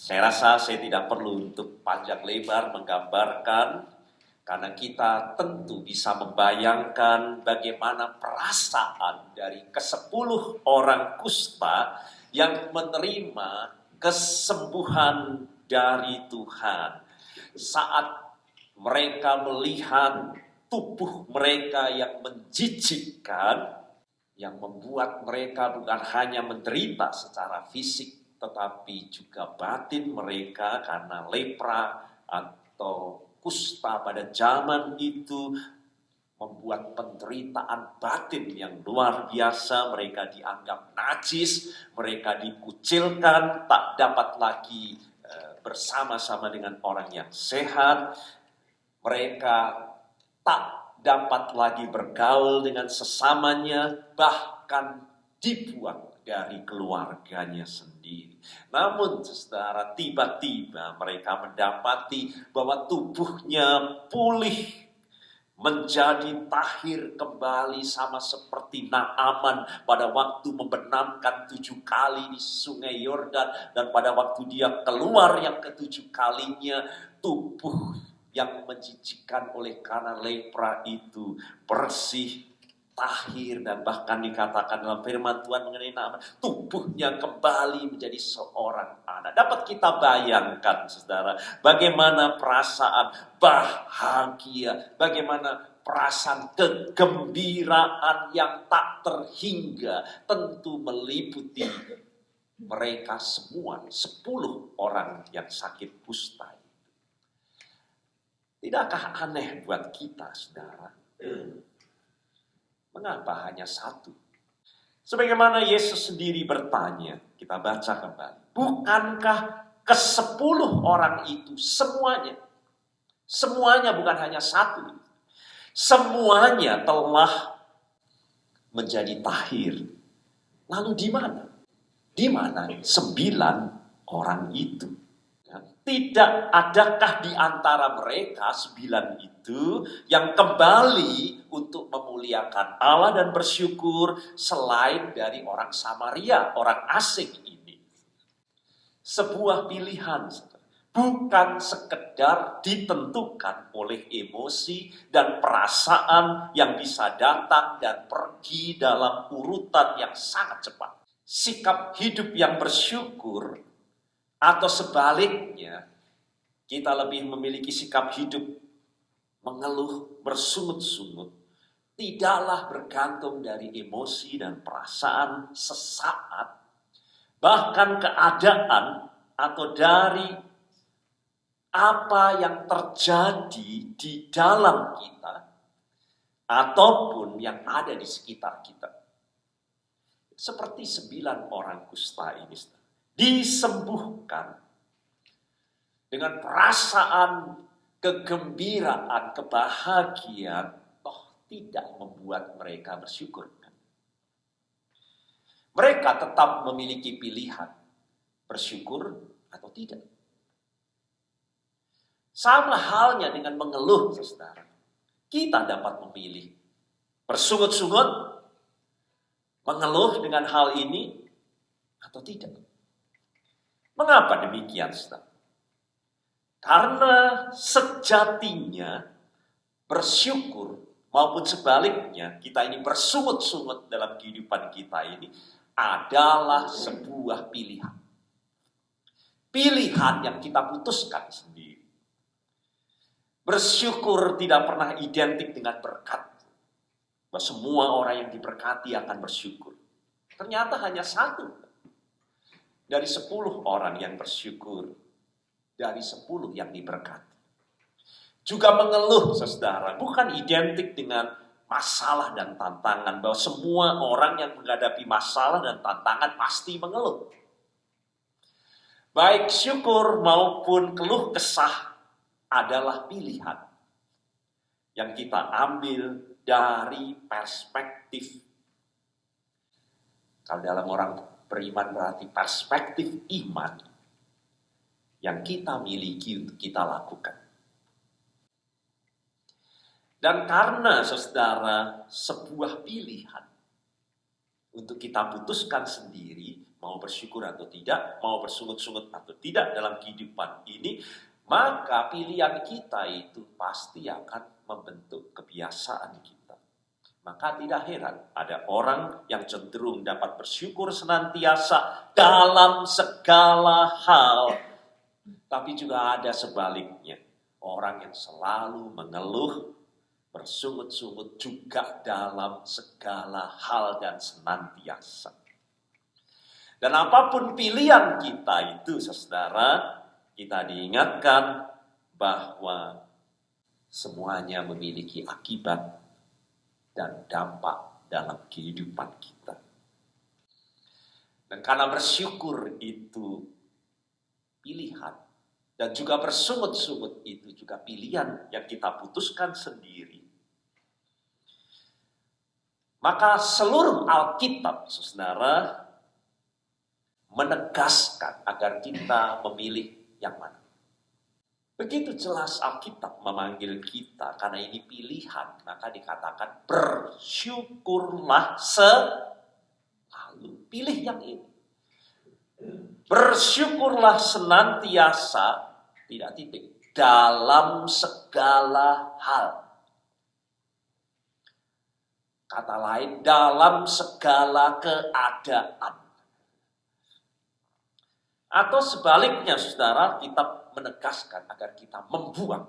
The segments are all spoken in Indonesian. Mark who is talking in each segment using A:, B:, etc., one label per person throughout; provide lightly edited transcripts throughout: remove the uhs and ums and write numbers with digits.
A: Saya rasa saya tidak perlu untuk panjang lebar menggambarkan, karena kita tentu bisa membayangkan bagaimana perasaan dari ke-10 orang kusta yang menerima kesembuhan dari Tuhan. Saat mereka melihat tubuh mereka yang menjijikkan, yang membuat mereka bukan hanya menderita secara fisik, tetapi juga batin mereka karena lepra atau kusta pada zaman itu membuat penderitaan batin yang luar biasa. Mereka dianggap najis, mereka dikucilkan, tak dapat lagi bersama-sama dengan orang yang sehat. Mereka tak dapat lagi bergaul dengan sesamanya, bahkan dibuang dari keluarganya sendiri. Namun, saudara, tiba-tiba mereka mendapati bahwa tubuhnya pulih, menjadi tahir kembali, sama seperti Naaman pada waktu membenamkan 7 kali di sungai Yordan, dan pada waktu dia keluar yang ke-7 kalinya, tubuh yang menjijikkan oleh karena lepra itu bersih, tahir, dan bahkan dikatakan dalam firman Tuhan mengenai Naaman, tubuhnya kembali menjadi seorang anak. Dapat kita bayangkan, saudara, bagaimana perasaan bahagia, bagaimana perasaan kegembiraan yang tak terhingga tentu meliputi mereka semua, 10 orang yang sakit kusta. Tidakkah aneh buat kita, saudara? Mengapa hanya 1? Sebagaimana Yesus sendiri bertanya, kita baca kembali. Bukankah ke-10 orang itu semuanya bukan hanya 1, semuanya telah menjadi tahir. Lalu di mana? Di mana 9 orang itu? Tidak adakah di antara mereka 9 itu yang kembali untuk memuliakan Allah dan bersyukur selain dari orang Samaria, orang asing ini? Sebuah pilihan, bukan sekedar ditentukan oleh emosi dan perasaan yang bisa datang dan pergi dalam urutan yang sangat cepat. Sikap hidup yang bersyukur, atau sebaliknya, kita lebih memiliki sikap hidup mengeluh, bersungut-sungut, tidaklah bergantung dari emosi dan perasaan sesaat, bahkan keadaan, atau dari apa yang terjadi di dalam kita, ataupun yang ada di sekitar kita. Seperti 9 orang kusta ini, disembuhkan dengan perasaan kegembiraan, kebahagiaan, toh tidak membuat mereka bersyukur. Mereka tetap memiliki pilihan, bersyukur atau tidak. Sama halnya dengan mengeluh, saudara. Kita dapat memilih bersungut-sungut, mengeluh dengan hal ini, atau tidak. Mengapa demikian, saudara? Karena sejatinya bersyukur maupun sebaliknya, kita ini bersungut-sungut dalam kehidupan kita ini adalah sebuah pilihan. Pilihan yang kita putuskan sendiri. Bersyukur tidak pernah identik dengan berkat. Bahwa semua orang yang diberkati akan bersyukur. Ternyata hanya 1 dari 10 orang yang bersyukur, dari 10 yang diberkati. Juga mengeluh, saudara, bukan identik dengan masalah dan tantangan, bahwa semua orang yang menghadapi masalah dan tantangan pasti mengeluh. Baik syukur maupun keluh kesah adalah pilihan yang kita ambil dari perspektif. Kalau dalam orang beriman berarti perspektif iman yang kita miliki untuk kita lakukan. Dan karena, saudara, sebuah pilihan untuk kita putuskan sendiri, mau bersyukur atau tidak, mau bersungut-sungut atau tidak dalam kehidupan ini, maka pilihan kita itu pasti akan membentuk kebiasaan kita. Maka tidak heran ada orang yang cenderung dapat bersyukur senantiasa dalam segala hal. Tapi juga ada sebaliknya, orang yang selalu mengeluh, bersungut-sungut juga dalam segala hal dan senantiasa. Dan apapun pilihan kita itu, saudara, kita diingatkan bahwa semuanya memiliki akibat dan dampak dalam kehidupan kita. Dan karena bersyukur itu pilihan, dan juga bersungut-sungut itu juga pilihan yang kita putuskan sendiri, maka seluruh Alkitab, saudara, menegaskan agar kita memilih yang mana. Begitu jelas Alkitab memanggil kita, karena ini pilihan, maka dikatakan bersyukurlah selalu. Pilih yang ini. Bersyukurlah senantiasa, tidak titik, dalam segala hal. Kata lain, dalam segala keadaan. Atau sebaliknya, saudara, kita menegaskan agar kita membuang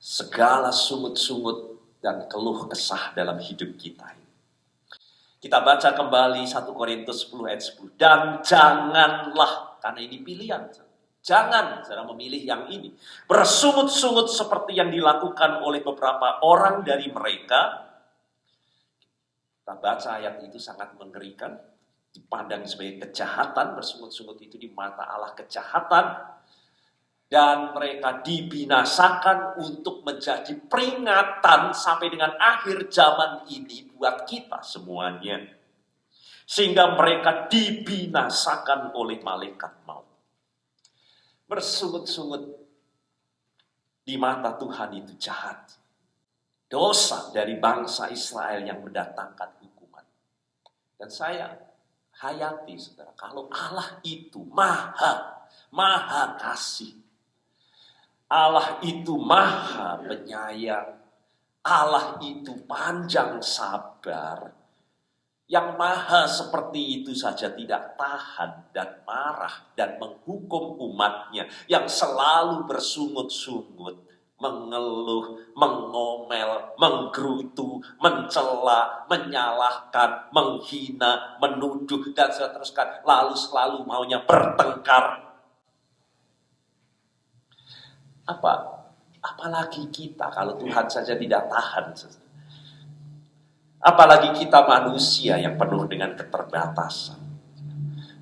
A: segala sungut-sungut dan keluh kesah dalam hidup kita. Kita baca kembali 1 Korintus 10 ayat 10. Dan janganlah, karena ini pilihan, jangan saudara memilih yang ini, bersungut-sungut seperti yang dilakukan oleh beberapa orang dari mereka. Kita baca ayat itu sangat mengerikan, dipandang sebagai kejahatan. Bersungut-sungut itu di mata Allah kejahatan. Dan mereka dibinasakan untuk menjadi peringatan sampai dengan akhir zaman ini buat kita semuanya. Sehingga mereka dibinasakan oleh malaikat maut. Bersungut-sungut di mata Tuhan itu jahat. Dosa dari bangsa Israel yang mendatangkan hukuman. Dan saya hayati, saudara, kalau Allah itu maha kasih, Allah itu maha penyayang, Allah itu panjang sabar, yang maha seperti itu saja tidak tahan dan marah dan menghukum umatnya yang selalu bersungut-sungut, mengeluh, mengomel, menggerutu, mencela, menyalahkan, menghina, menuduh, dan seterusnya, lalu selalu maunya bertengkar. Apalagi kita kalau Tuhan saja tidak tahan. Apalagi kita manusia yang penuh dengan keterbatasan.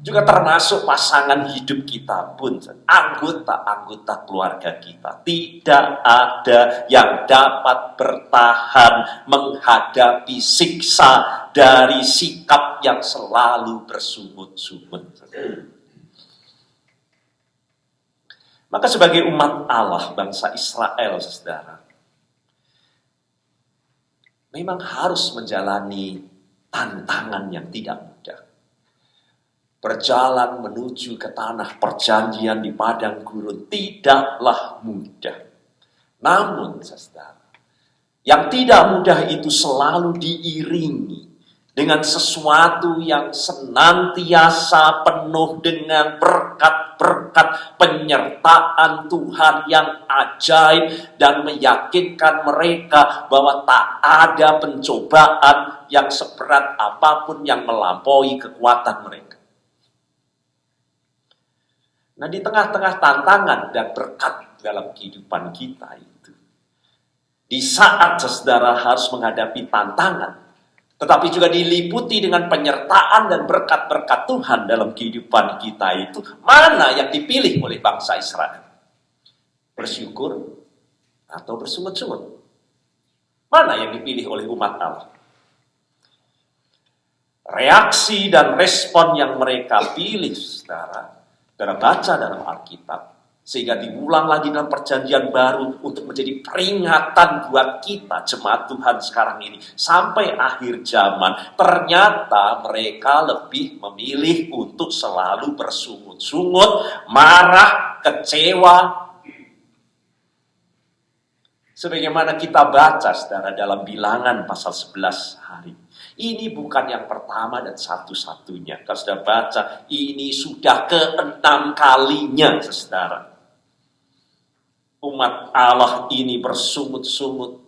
A: Juga termasuk pasangan hidup kita pun, anggota-anggota keluarga kita. Tidak ada yang dapat bertahan menghadapi siksa dari sikap yang selalu bersungut-sungut. Maka sebagai umat Allah, bangsa Israel, saudara, memang harus menjalani tantangan yang tidak mudah. Berjalan menuju ke tanah perjanjian di padang gurun tidaklah mudah. Namun, saudara, yang tidak mudah itu selalu diiringi dengan sesuatu yang senantiasa penuh dengan berkat-berkat penyertaan Tuhan yang ajaib dan meyakinkan mereka bahwa tak ada pencobaan yang seberat apapun yang melampaui kekuatan mereka. Nah, di tengah-tengah tantangan dan berkat dalam kehidupan kita itu, di saat saudara harus menghadapi tantangan, tetapi juga diliputi dengan penyertaan dan berkat-berkat Tuhan dalam kehidupan kita itu, mana yang dipilih oleh bangsa Israel? Bersyukur atau bersungut-sungut? Mana yang dipilih oleh umat Allah? Reaksi dan respon yang mereka pilih, saudara baca dalam Alkitab, Sehingga diulang lagi dalam perjanjian baru untuk menjadi peringatan buat kita jemaat Tuhan sekarang ini. Sampai akhir zaman, ternyata mereka lebih memilih untuk selalu bersungut-sungut, marah, kecewa. Sebagaimana kita baca saudara dalam Bilangan pasal 11 hari. Ini bukan yang pertama dan satu-satunya. Kalau sudah baca, ini sudah ke-6 kalinya saudara. Umat Allah ini bersungut-sungut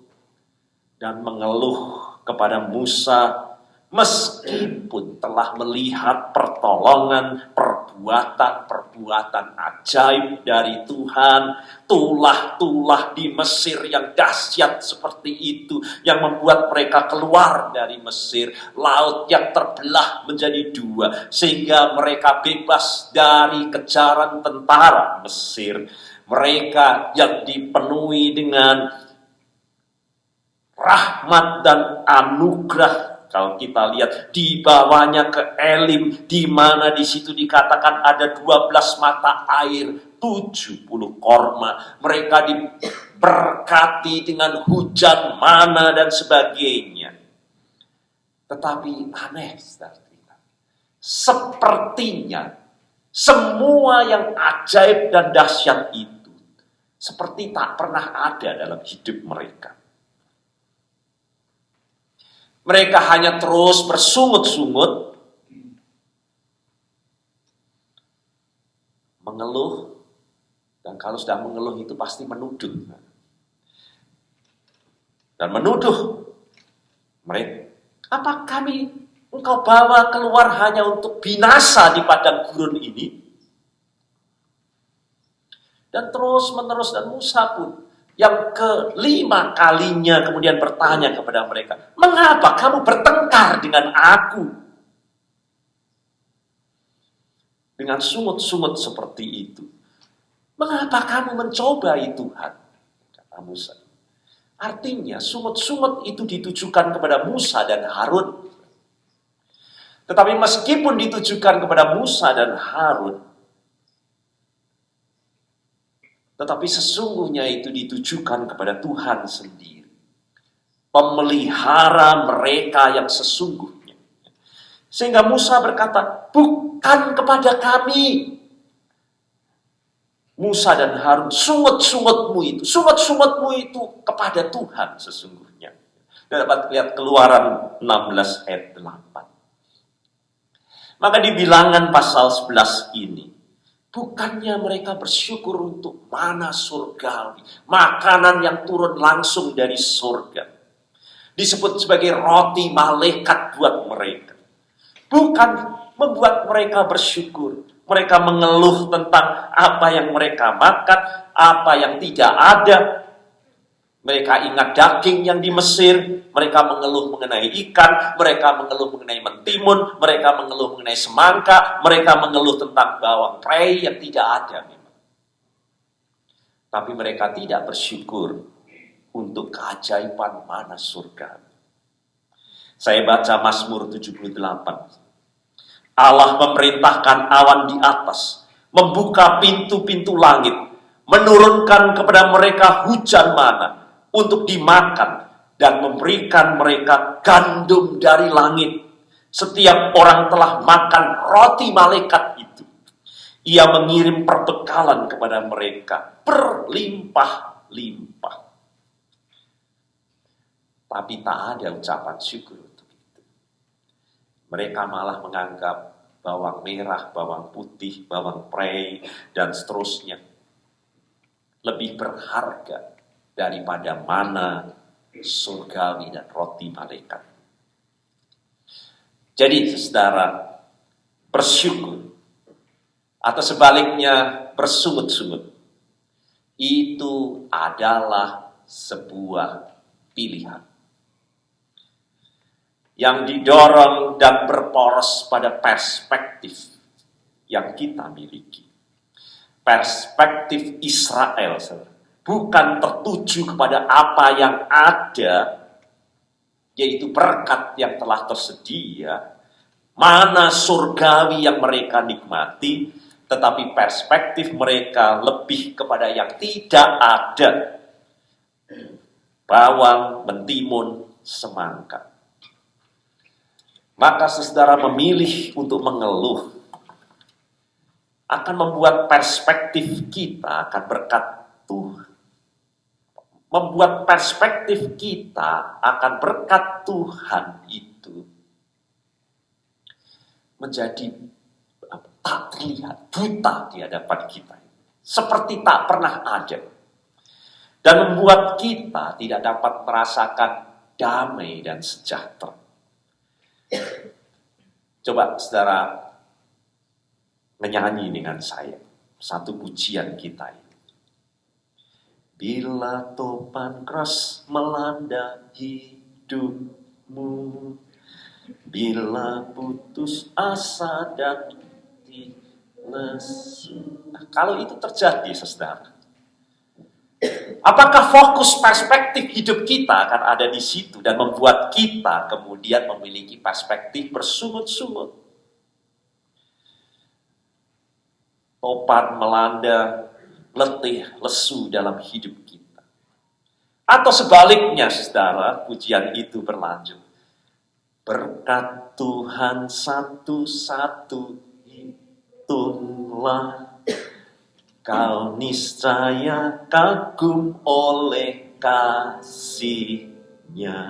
A: dan mengeluh kepada Musa meskipun telah melihat pertolongan, perbuatan ajaib dari Tuhan, tulah-tulah di Mesir yang dahsyat seperti itu, yang membuat mereka keluar dari Mesir, laut yang terbelah menjadi dua, sehingga mereka bebas dari kejaran tentara Mesir. Mereka yang dipenuhi dengan rahmat dan anugerah. Kalau kita lihat dibawanya ke Elim, di mana di situ dikatakan ada 12 mata air, 70 korma. Mereka diberkati dengan hujan mana dan sebagainya. Tetapi aneh, sepertinya semua yang ajaib dan dahsyat itu seperti tak pernah ada dalam hidup mereka. Mereka hanya terus bersungut-sungut, mengeluh, dan kalau sudah mengeluh itu pasti menuduh. Dan menuduh mereka, apa engkau bawa keluar hanya untuk binasa di padang gurun ini? Dan terus-menerus, dan Musa pun yang ke-5 kalinya kemudian bertanya kepada mereka, mengapa kamu bertengkar dengan aku? Dengan sungut-sungut seperti itu. Mengapa kamu mencobai Tuhan? Kata Musa. Artinya sungut-sungut itu ditujukan kepada Musa dan Harun. Tetapi meskipun ditujukan kepada Musa dan Harun, tetapi sesungguhnya itu ditujukan kepada Tuhan sendiri. Pemelihara mereka yang sesungguhnya. Sehingga Musa berkata, bukan kepada kami. Musa dan Harun, sungut-sungutmu itu kepada Tuhan sesungguhnya. Dan dapat lihat Keluaran 16 ayat 8. Maka di Bilangan pasal 11 ini, bukannya mereka bersyukur untuk mana surgawi, makanan yang turun langsung dari surga. Disebut sebagai roti malaikat buat mereka. Bukan membuat mereka bersyukur. Mereka mengeluh tentang apa yang mereka makan, apa yang tidak ada. Mereka ingat daging yang di Mesir, mereka mengeluh mengenai ikan, mereka mengeluh mengenai mentimun, mereka mengeluh mengenai semangka, mereka mengeluh tentang bawang prei yang tidak ada memang. Tapi mereka tidak bersyukur untuk keajaiban mana surga. Saya baca Mazmur 78. Allah memerintahkan awan di atas, membuka pintu-pintu langit, menurunkan kepada mereka hujan mana untuk dimakan, dan memberikan mereka gandum dari langit. Setiap orang telah makan roti malaikat itu. Ia mengirim perbekalan kepada mereka berlimpah-limpah. Tapi tak ada ucapan syukur untuk itu. Mereka malah menganggap bawang merah, bawang putih, bawang prei, dan seterusnya lebih berharga daripada mana surgawi dan roti malaikat. Jadi saudara, bersyukur atau sebaliknya bersungut-sungut itu adalah sebuah pilihan yang didorong dan berporos pada perspektif yang kita miliki. Perspektif Israel, saudara, bukan tertuju kepada apa yang ada, yaitu berkat yang telah tersedia, mana surgawi yang mereka nikmati, tetapi perspektif mereka lebih kepada yang tidak ada. Bawang, mentimun, semangka. Maka saudara memilih untuk mengeluh akan membuat perspektif kita akan berkat Tuhan. Membuat perspektif kita akan berkat Tuhan itu menjadi tak terlihat, buta di hadapan kita. Seperti tak pernah ada. Dan membuat kita tidak dapat merasakan damai dan sejahtera. Coba saudara menyanyi dengan saya satu pujian kita ini. Bila topan keras melanda hidupmu, bila putus asa dan lesu. Nah, kalau itu terjadi, saudara, apakah fokus perspektif hidup kita akan ada di situ dan membuat kita kemudian memiliki perspektif bersungut-sungut? Topan melanda, letih, lesu dalam hidup kita. Atau sebaliknya, saudara, pujian itu berlanjut. Berkat Tuhan satu-satu hitunglah, kau niscaya kagum oleh kasih-Nya.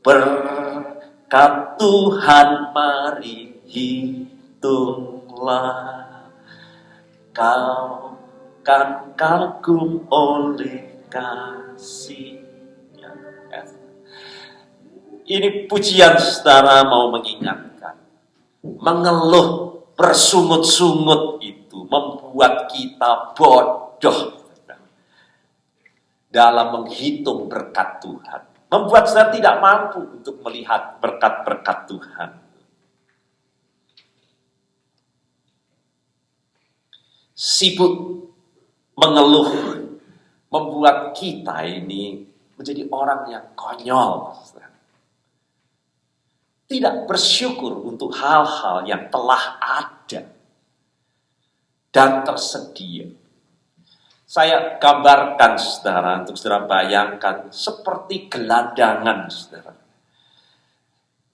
A: Berkat Tuhan mari hitunglah, kau kan kagum oleh kasih-Nya. Ini pujian saudara mau mengingatkan. Mengeluh, bersungut-sungut itu membuat kita bodoh dalam menghitung berkat Tuhan. Membuat saudara tidak mampu untuk melihat berkat-berkat Tuhan. Sibuk mengeluh membuat kita ini menjadi orang yang konyol. Tidak bersyukur untuk hal-hal yang telah ada dan tersedia. Saya gambarkan saudara, untuk saudara bayangkan seperti gelandangan saudara.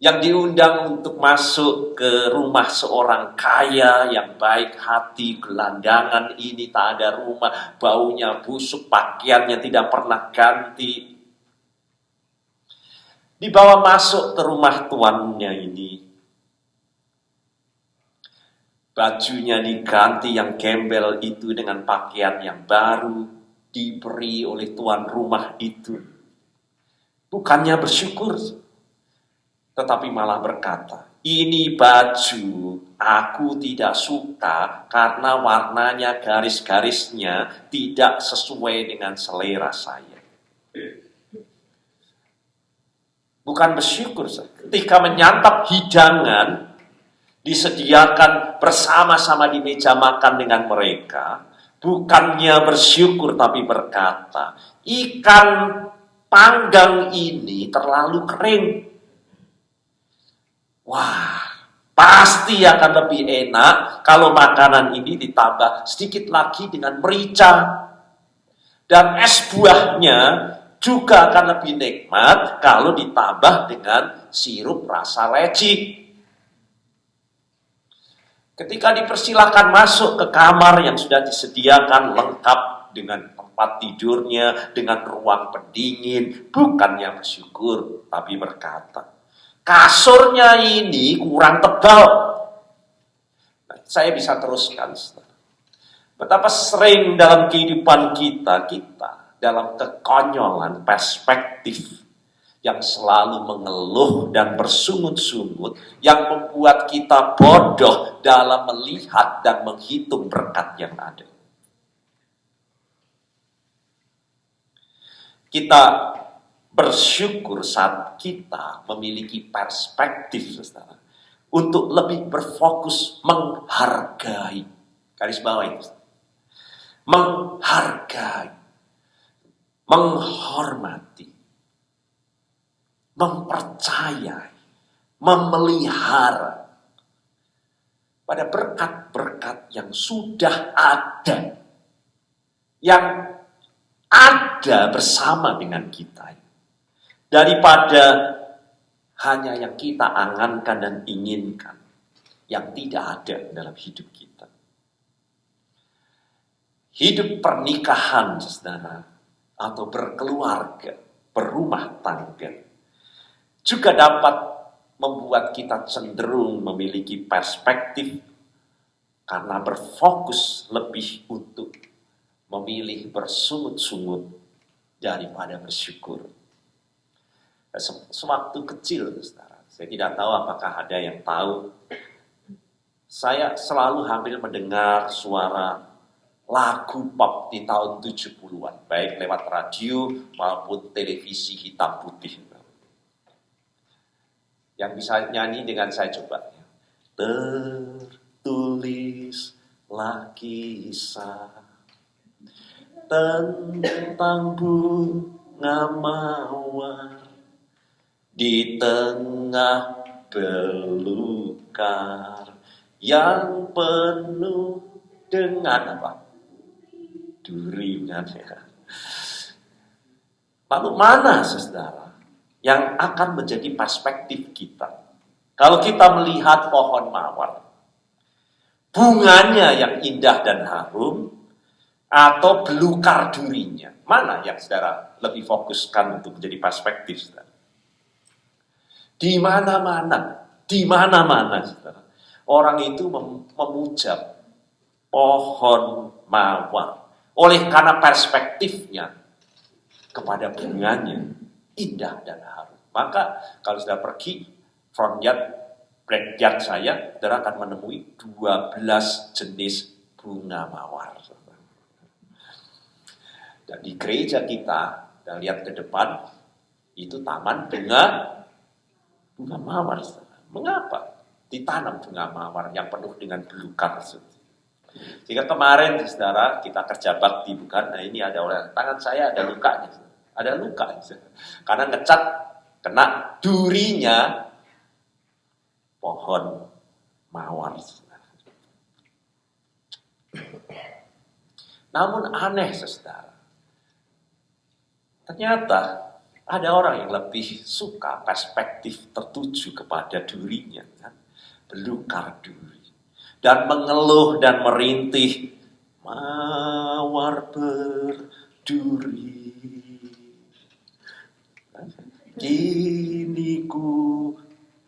A: Yang diundang untuk masuk ke rumah seorang kaya yang baik hati. Gelandangan ini tak ada rumah, baunya busuk, pakaiannya tidak pernah ganti. Dibawa masuk ke rumah tuannya ini. Bajunya diganti yang gembel itu dengan pakaian yang baru diberi oleh tuan rumah itu. Bukannya bersyukur, tetapi malah berkata, ini baju aku tidak suka karena warnanya, garis-garisnya tidak sesuai dengan selera saya. Bukan bersyukur. Ketika menyantap hidangan, disediakan bersama-sama di meja makan dengan mereka, bukannya bersyukur tapi berkata, ikan panggang ini terlalu kering. Wah, pasti akan lebih enak kalau makanan ini ditambah sedikit lagi dengan merica. Dan es buahnya juga akan lebih nikmat kalau ditambah dengan sirup rasa leci. Ketika dipersilakan masuk ke kamar yang sudah disediakan lengkap dengan tempat tidurnya, dengan ruang pendingin, bukannya bersyukur, tapi berkata, kasurnya ini kurang tebal. Nah, saya bisa teruskan. Betapa sering dalam kehidupan kita dalam kekonyolan perspektif yang selalu mengeluh dan bersungut-sungut, yang membuat kita bodoh dalam melihat dan menghitung berkat yang ada. Kita bersyukur saat kita memiliki perspektif, saudara, untuk lebih berfokus menghargai. Garis bawah itu. Menghargai, menghormati, mempercayai, memelihara pada berkat-berkat yang sudah ada, yang ada bersama dengan kita, daripada hanya yang kita angankan dan inginkan, yang tidak ada dalam hidup kita. Hidup pernikahan, saudara, atau berkeluarga, berumah tangga, juga dapat membuat kita cenderung memiliki perspektif karena berfokus lebih untuk memilih bersungut-sungut daripada bersyukur. Sewaktu kecil, saudara, saya tidak tahu apakah ada yang tahu, saya selalu hampir mendengar suara lagu pop di tahun 70-an, baik lewat radio maupun televisi hitam putih. Yang bisa nyanyi dengan saya coba. Tertulislah kisah tentang bunga mawar di tengah belukar yang penuh dengan apa? Duri. Lalu mana, saudara, yang akan menjadi perspektif kita? Kalau kita melihat pohon mawar, bunganya yang indah dan harum, atau belukar durinya, mana yang saudara lebih fokuskan untuk menjadi perspektif, saudara? Di mana-mana, saudara, orang itu memuja pohon mawar oleh karena perspektifnya kepada bunganya indah dan harum. Maka kalau sudah pergi front yard, backyard saya, saudara akan menemui 12 jenis bunga mawar. Dan di gereja kita lihat ke depan, itu taman bunga mawar. Mengapa ditanam bunga mawar yang penuh dengan belukar? Jika kemarin, saudara, kita kerja bakti, bukan? Nah, ini ada orang, tangan saya ada lukanya. Ada luka. Karena ngecat, kena durinya pohon mawar. Namun aneh, saudara. Ternyata ada orang yang lebih suka perspektif tertuju kepada durinya. Kan? Belukar duri. Dan mengeluh dan merintih, mawar berduri, kini ku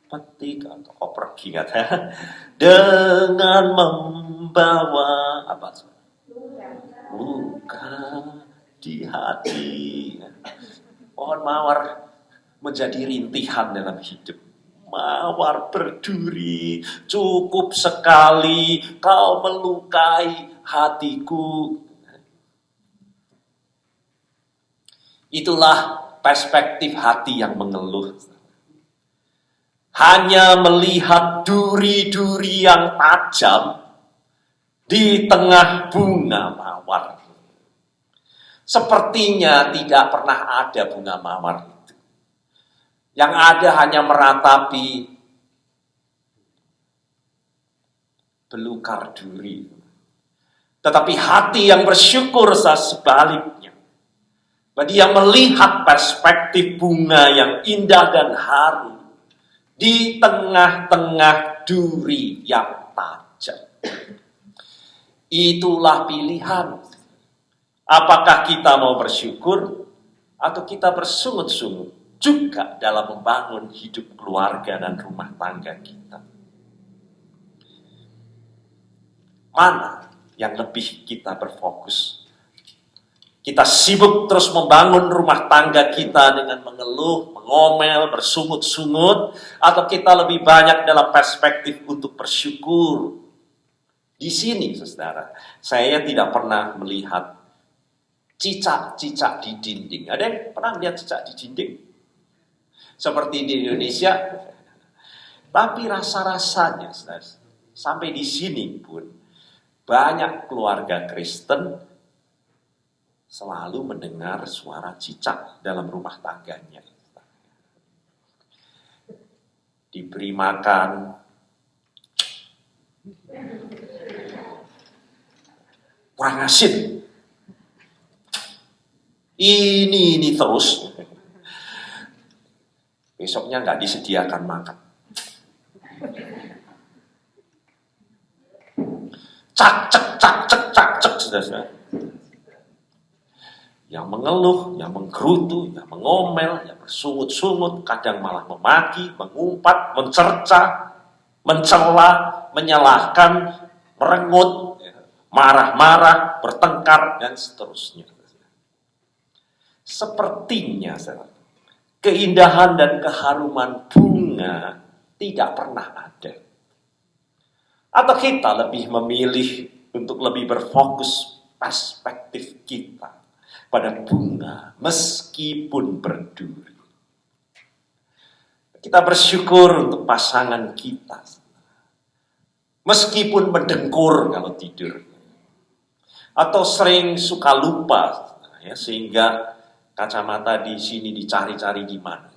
A: petik atau pergi kata dengan membawa apa? Luka di hati. Pohon mawar menjadi rintihan dalam hidup. Mawar berduri, cukup sekali kau melukai hatiku. Itulah perspektif hati yang mengeluh. Hanya melihat duri-duri yang tajam di tengah bunga mawar. Sepertinya tidak pernah ada bunga mawar itu. Yang ada hanya meratapi belukar duri. Tetapi hati yang bersyukur sebaliknya. Dia melihat perspektif bunga yang indah dan harum di tengah-tengah duri yang tajam. Itulah pilihan. Apakah kita mau bersyukur atau kita bersungut-sungut juga dalam membangun hidup keluarga dan rumah tangga kita? Mana yang lebih kita berfokus? Kita sibuk terus membangun rumah tangga kita dengan mengeluh, mengomel, bersungut-sungut, atau kita lebih banyak dalam perspektif untuk bersyukur? Di sini, saudara, saya tidak pernah melihat cicak-cicak di dinding. Ada yang pernah melihat cicak di dinding? Seperti di Indonesia. Tapi rasa-rasanya, sampai di sini pun, banyak keluarga Kristen selalu mendengar suara cicak dalam rumah tangganya. Diberi makan, Kurang asin. Ini terus. Besoknya nggak disediakan makan. Cak, saudara. Yang mengeluh, yang menggerutu, yang mengomel, yang bersungut-sungut, kadang malah memaki, mengumpat, mencerca, mencela, menyalahkan, merengut, marah-marah, bertengkar, dan seterusnya. Sepertinya, keindahan dan keharuman bunga tidak pernah ada. Atau kita lebih memilih untuk lebih berfokus perspektif kita pada bunga meskipun berduri. Kita bersyukur untuk pasangan kita. Meskipun mendengkur kalau tidur. Atau sering suka lupa, ya, sehingga kacamata di sini dicari-cari di mana.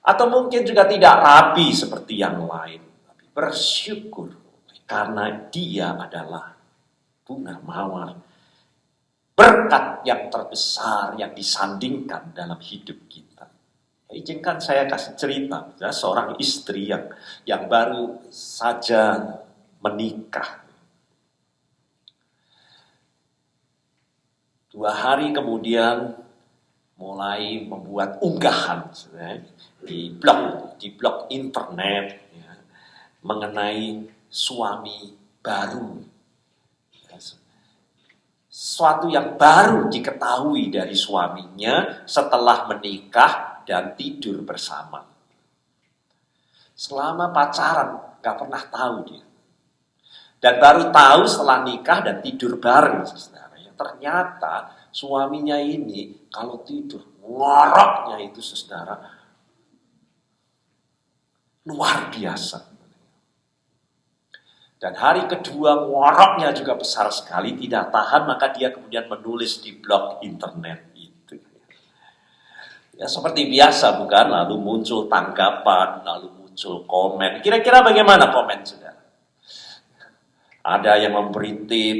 A: Atau mungkin juga tidak rapi seperti yang lain. Tapi bersyukur karena dia adalah bunga mawar. Berkat yang terbesar yang disandingkan dalam hidup kita. Izinkan saya kasih cerita. Seorang istri yang baru saja menikah. 2 hari kemudian mulai membuat unggahan di blog internet ya, mengenai suami baru. Sesuatu yang baru diketahui dari suaminya setelah menikah dan tidur bersama. Selama pacaran gak pernah tahu dia. Dan baru tahu setelah nikah dan tidur bareng. Ternyata suaminya ini kalau tidur ngoroknya itu saudara luar biasa. Dan hari kedua ngoroknya juga besar sekali, tidak tahan, maka dia kemudian menulis di blog internet itu. Ya seperti biasa bukan, lalu muncul tanggapan, lalu muncul komen. Kira-kira bagaimana komen saudara? Ada yang memberi tip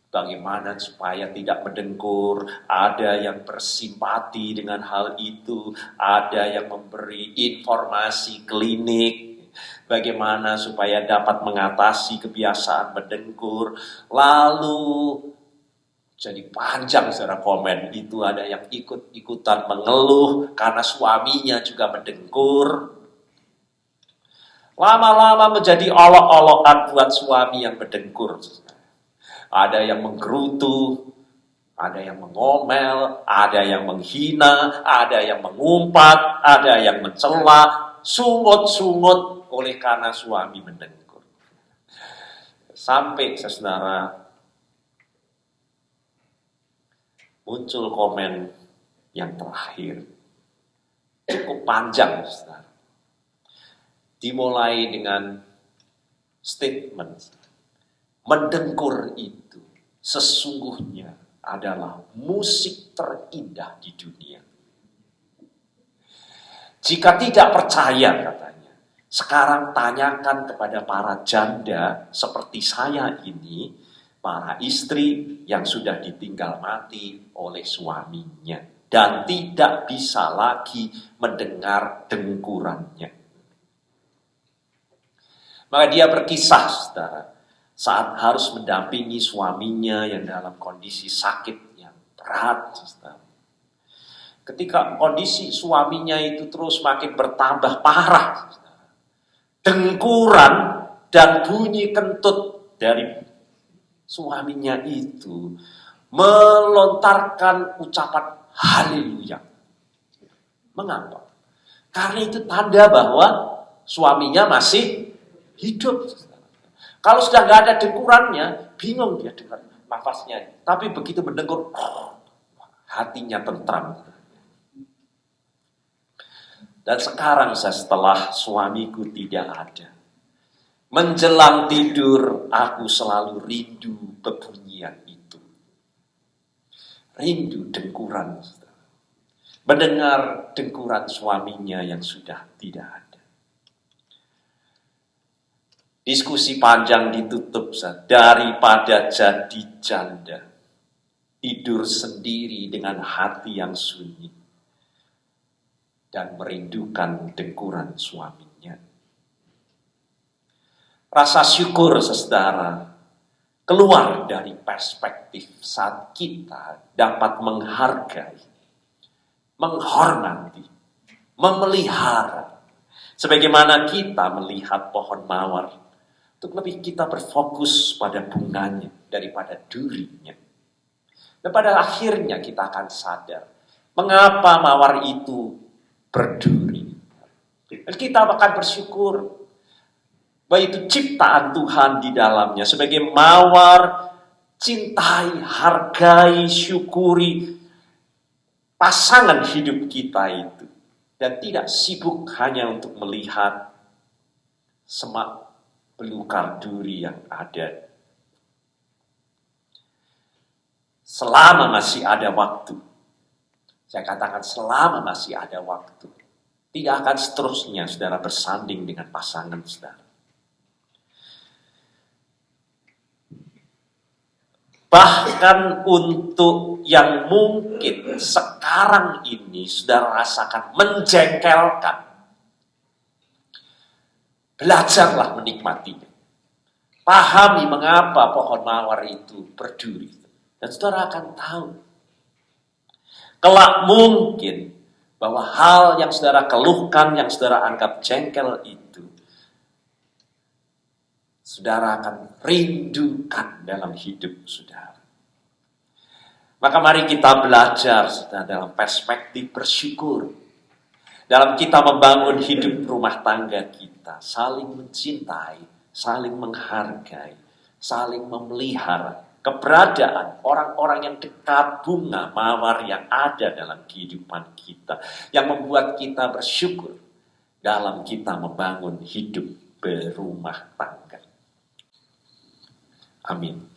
A: bagaimana supaya tidak mendengkur, ada yang bersimpati dengan hal itu, ada yang memberi informasi klinik, bagaimana supaya dapat mengatasi kebiasaan mendengkur, lalu jadi panjang secara komen, itu ada yang ikut-ikutan mengeluh karena suaminya juga mendengkur. Lama-lama menjadi olok-olokan buat suami yang mendengkur. Ada yang menggerutu, ada yang mengomel, ada yang menghina, ada yang mengumpat, ada yang mencela, sungut-sungut oleh karena suami mendengkur. Sampai saudara muncul komen yang terakhir. Cukup panjang saudara. Dimulai dengan statement. Mendengkur itu sesungguhnya adalah musik terindah di dunia. Jika tidak percaya katanya, sekarang tanyakan kepada para janda seperti saya ini, para istri yang sudah ditinggal mati oleh suaminya dan tidak bisa lagi mendengar dengkurannya. Maka dia berkisah, saudara, saat harus mendampingi suaminya yang dalam kondisi sakit yang berat. Ketika kondisi suaminya itu terus makin bertambah parah, dengkuran dan bunyi kentut dari suaminya itu melontarkan ucapan haleluya. Mengapa? Karena itu tanda bahwa suaminya masih hidup. Kalau sudah nggak ada dengkurannya, bingung dia dengar nafasnya. Tapi begitu mendengkur, hatinya tentram. Dan sekarang setelah suamiku tidak ada, menjelang tidur aku selalu rindu bebunyian itu. Rindu dengkuran. Mendengar dengkuran suaminya yang sudah tidak ada. Diskusi panjang ditutup daripada jadi janda. Tidur sendiri dengan hati yang sunyi. Dan merindukan dengkuran suaminya. Rasa syukur saudara keluar dari perspektif saat kita dapat menghargai, menghormati, memelihara. Sebagaimana kita melihat pohon mawar. Untuk lebih kita berfokus pada bunganya daripada durinya. Dan pada akhirnya kita akan sadar mengapa mawar itu berduri. Dan kita akan bersyukur bahwa itu ciptaan Tuhan di dalamnya. Sebagai mawar, cintai, hargai, syukuri pasangan hidup kita itu. Dan tidak sibuk hanya untuk melihat semak belukar duri yang ada. Selama masih ada waktu, saya katakan selama masih ada waktu, tidak akan seterusnya saudara bersanding dengan pasangan saudara. Bahkan untuk yang mungkin sekarang ini saudara rasakan menjengkelkan, belajarlah menikmatinya. Pahami mengapa pohon mawar itu berduri. Dan saudara akan tahu. Kelak mungkin bahwa hal yang saudara keluhkan, yang saudara anggap jengkel itu, saudara akan rindukan dalam hidup saudara. Maka mari kita belajar saudara, dalam perspektif bersyukur. Dalam kita membangun hidup rumah tangga kita, saling mencintai, saling menghargai, saling memelihara keberadaan orang-orang yang dekat, bunga mawar yang ada dalam kehidupan kita, yang membuat kita bersyukur dalam kita membangun hidup berumah tangga. Amin.